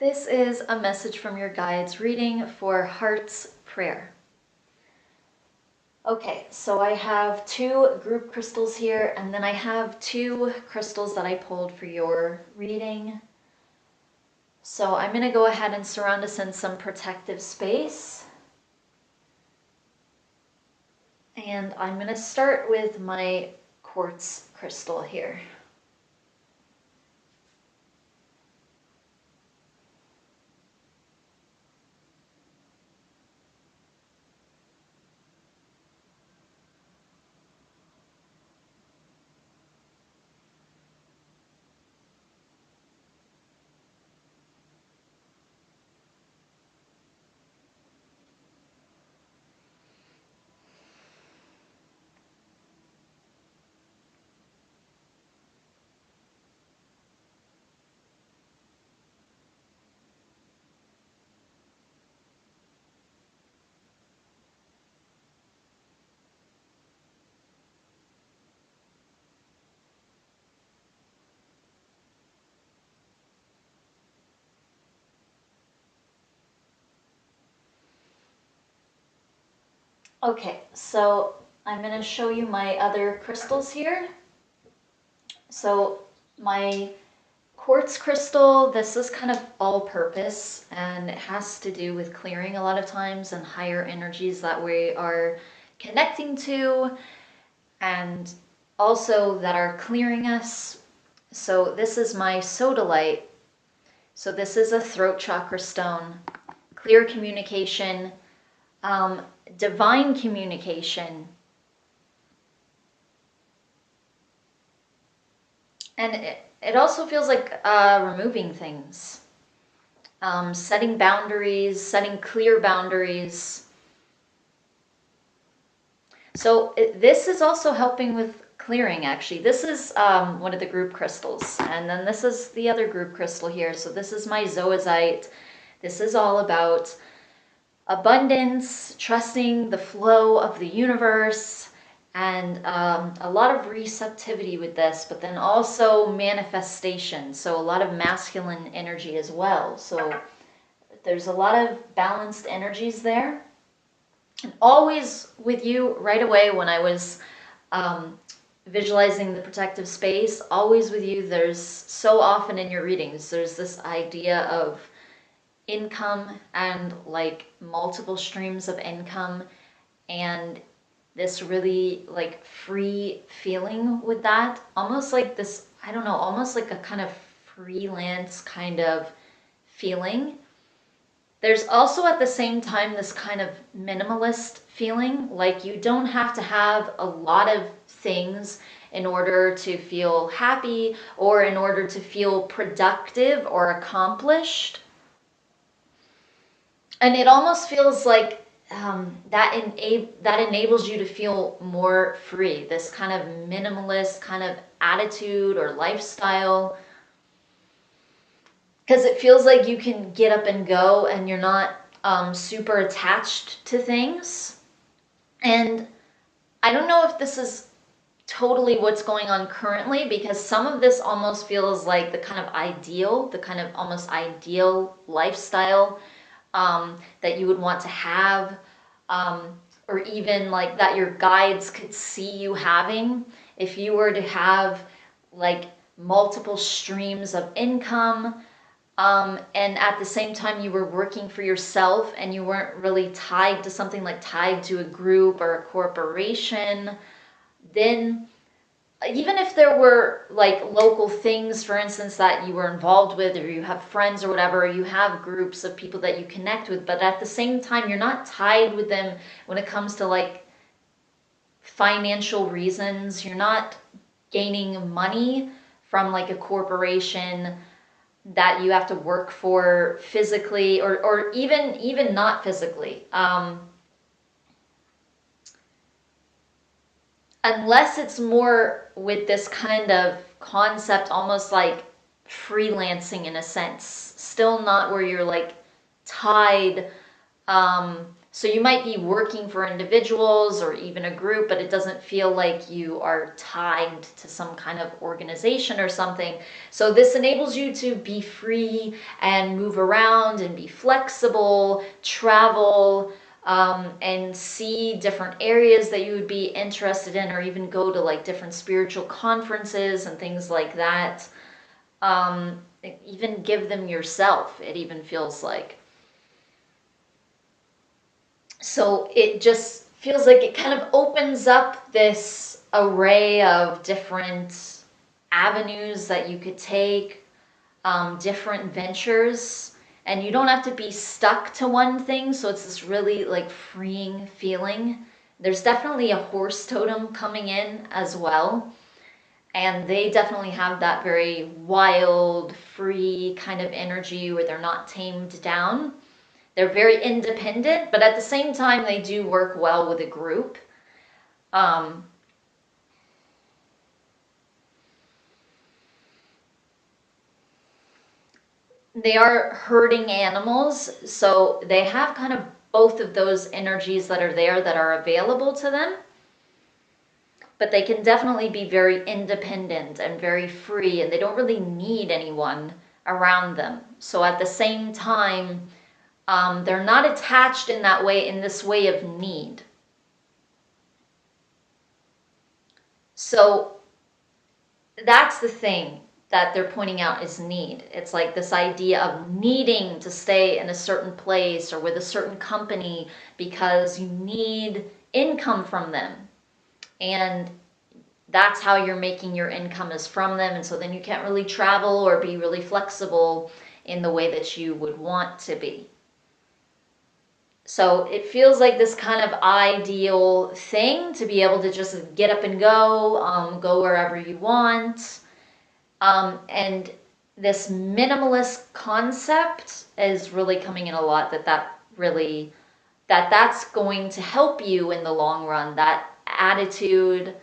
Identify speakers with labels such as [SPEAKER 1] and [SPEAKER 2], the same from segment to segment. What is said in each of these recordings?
[SPEAKER 1] This is a message from your guides reading for Heart's Prayer. Okay, so I have two group crystals here, and then I have two crystals that I pulled for your reading. So I'm going to go ahead and surround us in some protective space. And I'm going to start with my quartz crystal here. Okay, so I'm going to show you my other crystals here. So my quartz crystal, this is kind of all-purpose, and it has to do with clearing a lot of times and higher energies that we are connecting to and also that are clearing us. So this is my sodalite. So this is a throat chakra stone, clear communication, divine communication. And it also feels like removing things, setting boundaries, setting clear boundaries. So this is also helping with clearing, actually. This is one of the group crystals. And then this is the other group crystal here. So this is my zoazite. This is all about abundance, trusting the flow of the universe, and a lot of receptivity with this, but then also manifestation. So a lot of masculine energy as well. So there's a lot of balanced energies there. And always with you right away when I was visualizing the protective space, always with you, there's so often in your readings, there's this idea of income and like multiple streams of income, and this really like free feeling with that, almost like this, I don't know, almost like a kind of freelance kind of feeling. There's also at the same time this kind of minimalist feeling, like you don't have to have a lot of things in order to feel happy or in order to feel productive or accomplished. And it almost feels like that enables you to feel more free, this kind of minimalist kind of attitude or lifestyle, because it feels like you can get up and go and you're not super attached to things. And I don't know if this is totally what's going on currently, because some of this almost feels like the kind of almost ideal lifestyle that you would want to have, or even like that your guides could see you having if you were to have like multiple streams of income, and at the same time you were working for yourself and you weren't really tied to something, like tied to a group or a corporation. Then even if there were like local things, for instance, that you were involved with, or you have friends or whatever, or you have groups of people that you connect with, but at the same time, you're not tied with them when it comes to like financial reasons. You're not gaining money from like a corporation that you have to work for physically, or even not physically. Unless it's more with this kind of concept, almost like freelancing in a sense, still not where you're like tied So you might be working for individuals or even a group, but it doesn't feel like you are tied to some kind of organization or something. So this enables you to be free and move around and be flexible, travel, and see different areas that you would be interested in, or even go to like different spiritual conferences and things like that. Even give them yourself, it even feels like. So it just feels like it kind of opens up this array of different avenues that you could take, different ventures, and you don't have to be stuck to one thing. So it's this really like freeing feeling. There's definitely a horse totem coming in as well, and they definitely have that very wild, free kind of energy where they're not tamed down. They're very independent, but at the same time, they do work well with a group. They are herding animals, so they have kind of both of those energies that are there that are available to them. But they can definitely be very independent and very free, and they don't really need anyone around them. So at the same time, they're not attached in that way, in this way of need. So that's the thing that they're pointing out is need. It's like this idea of needing to stay in a certain place or with a certain company because you need income from them. And that's how you're making your income, is from them. And so then you can't really travel or be really flexible in the way that you would want to be. So it feels like this kind of ideal thing to be able to just get up and go wherever you want. And this minimalist concept is really coming in a lot, that's going to help you in the long run. That attitude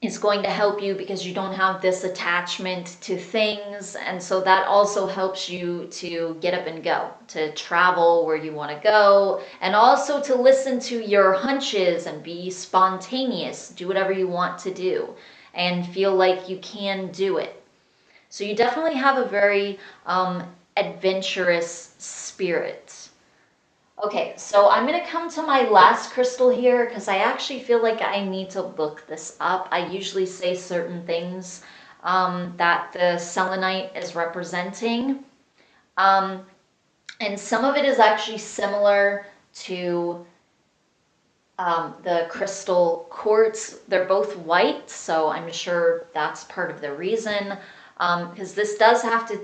[SPEAKER 1] is going to help you because you don't have this attachment to things, and so that also helps you to get up and go, to travel where you want to go, and also to listen to your hunches and be spontaneous, do whatever you want to do and feel like you can do it. So you definitely have a very adventurous spirit. Okay, so I'm going to come to my last crystal here because I actually feel like I need to look this up. I usually say certain things that the selenite is representing. And some of it is actually similar to the crystal quartz. They're both white, so I'm sure that's part of the reason. Because this does have to,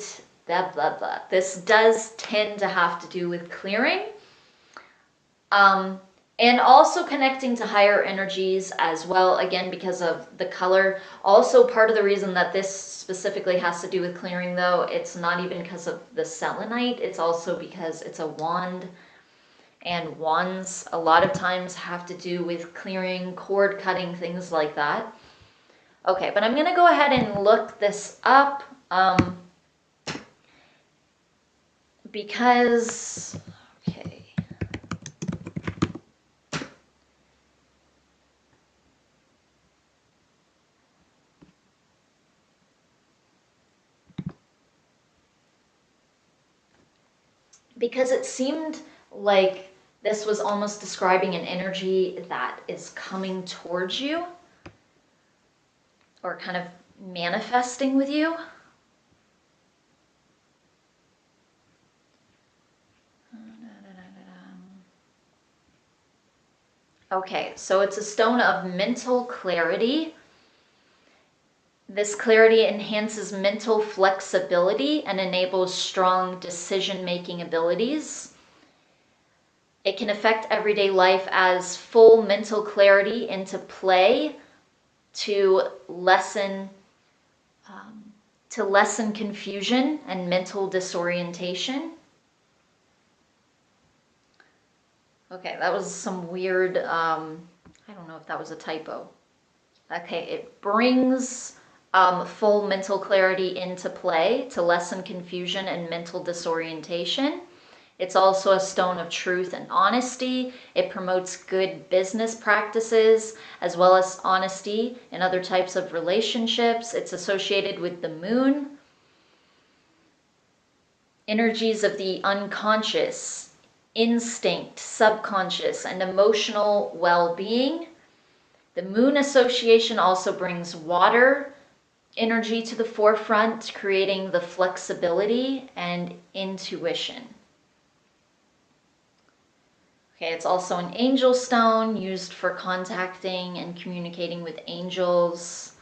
[SPEAKER 1] this does tend to have to do with clearing. And also connecting to higher energies as well, again, because of the color. Also, part of the reason that this specifically has to do with clearing, though, it's not even because of the selenite, it's also because it's a wand. And wands a lot of times have to do with clearing, cord cutting, things like that. Okay, but I'm going to go ahead and look this up because, okay. Because it seemed like this was almost describing an energy that is coming towards you or kind of manifesting with you. Okay, so it's a stone of mental clarity. This clarity enhances mental flexibility and enables strong decision-making abilities. It can affect everyday life as full mental clarity into play to lessen confusion and mental disorientation. Okay, that was some weird, I don't know if that was a typo. Okay, it brings full mental clarity into play to lessen confusion and mental disorientation. It's also a stone of truth and honesty. It promotes good business practices as well as honesty in other types of relationships. It's associated with the moon. Energies of the unconscious, instinct, subconscious, and emotional well-being. The moon association also brings water energy to the forefront, creating the flexibility and intuition. Okay, it's also an angel stone used for contacting and communicating with angels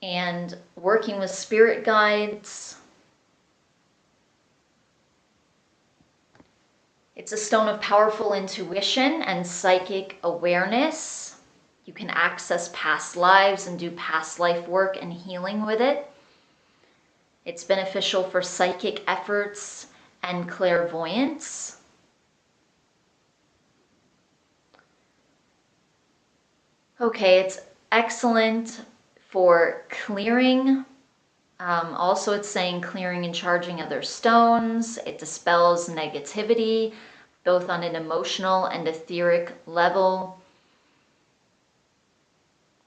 [SPEAKER 1] and working with spirit guides. It's a stone of powerful intuition and psychic awareness. You can access past lives and do past life work and healing with it. It's beneficial for psychic efforts and clairvoyance. Okay, it's excellent for clearing. Also, it's saying clearing and charging other stones. It dispels negativity, both on an emotional and etheric level.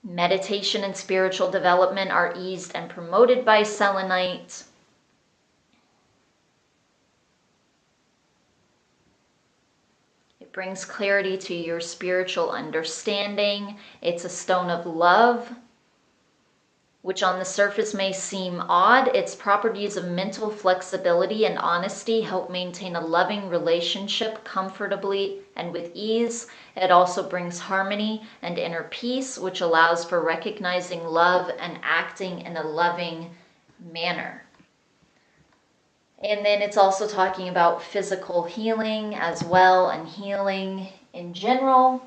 [SPEAKER 1] Meditation and spiritual development are eased and promoted by selenite. It brings clarity to your spiritual understanding. It's a stone of love, which on the surface may seem odd. Its properties of mental flexibility and honesty help maintain a loving relationship comfortably and with ease. It also brings harmony and inner peace, which allows for recognizing love and acting in a loving manner. And then it's also talking about physical healing as well, and healing in general.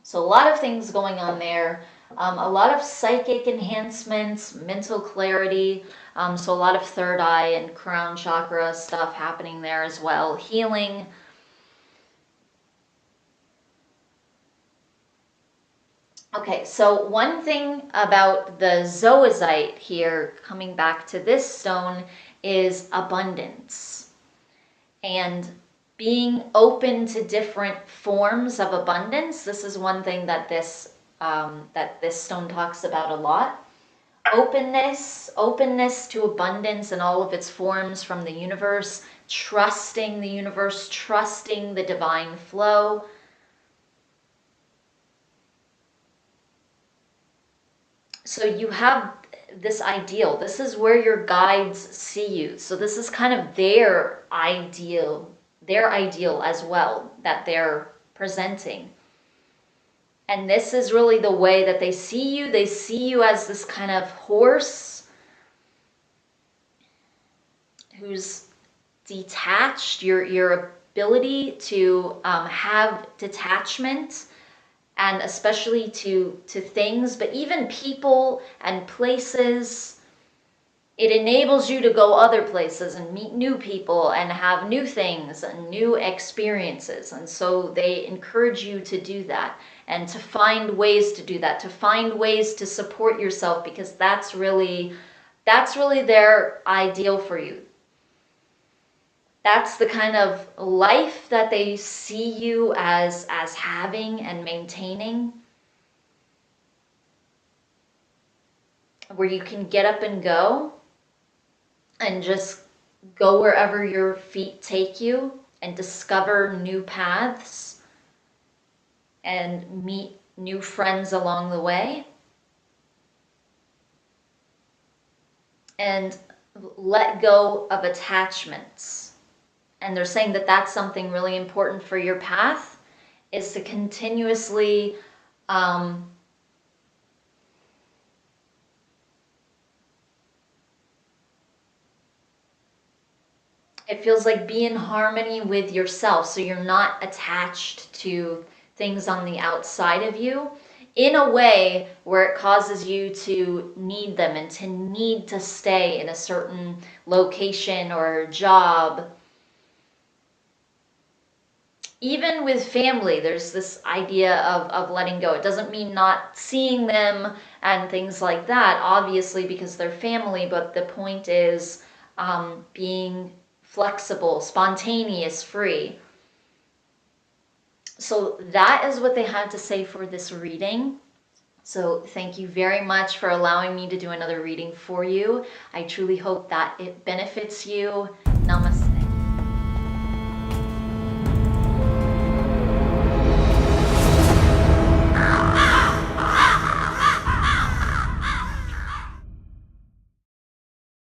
[SPEAKER 1] So a lot of things going on there. A lot of psychic enhancements, mental clarity, so a lot of third eye and crown chakra stuff happening there as well. Healing. Okay, so one thing about the zoisite here, coming back to this stone, is abundance. And being open to different forms of abundance. This is one thing that this stone talks about a lot. Openness to abundance in all of its forms from the universe, trusting the universe, trusting the divine flow. So you have this ideal. This is where your guides see you. So this is kind of their ideal as well that they're presenting. And this is really the way that they see you. They see you as this kind of horse who's detached. Your ability to have detachment, and especially to things, but even people and places. It enables you to go other places and meet new people and have new things and new experiences. And so they encourage you to do that and to find ways to do that, to find ways to support yourself, because that's really their ideal for you. That's the kind of life that they see you as having and maintaining, where you can get up and go and just go wherever your feet take you and discover new paths and meet new friends along the way. And let go of attachments. And they're saying that that's something really important for your path, is to continuously it feels like be in harmony with yourself, so you're not attached to things on the outside of you in a way where it causes you to need them and to need to stay in a certain location or job. Even with family, there's this idea of letting go. It doesn't mean not seeing them and things like that, obviously, because they're family, but the point is being flexible, spontaneous, free. So that is what they had to say for this reading. So thank you very much for allowing me to do another reading for you. I truly hope that it benefits you. Namaste.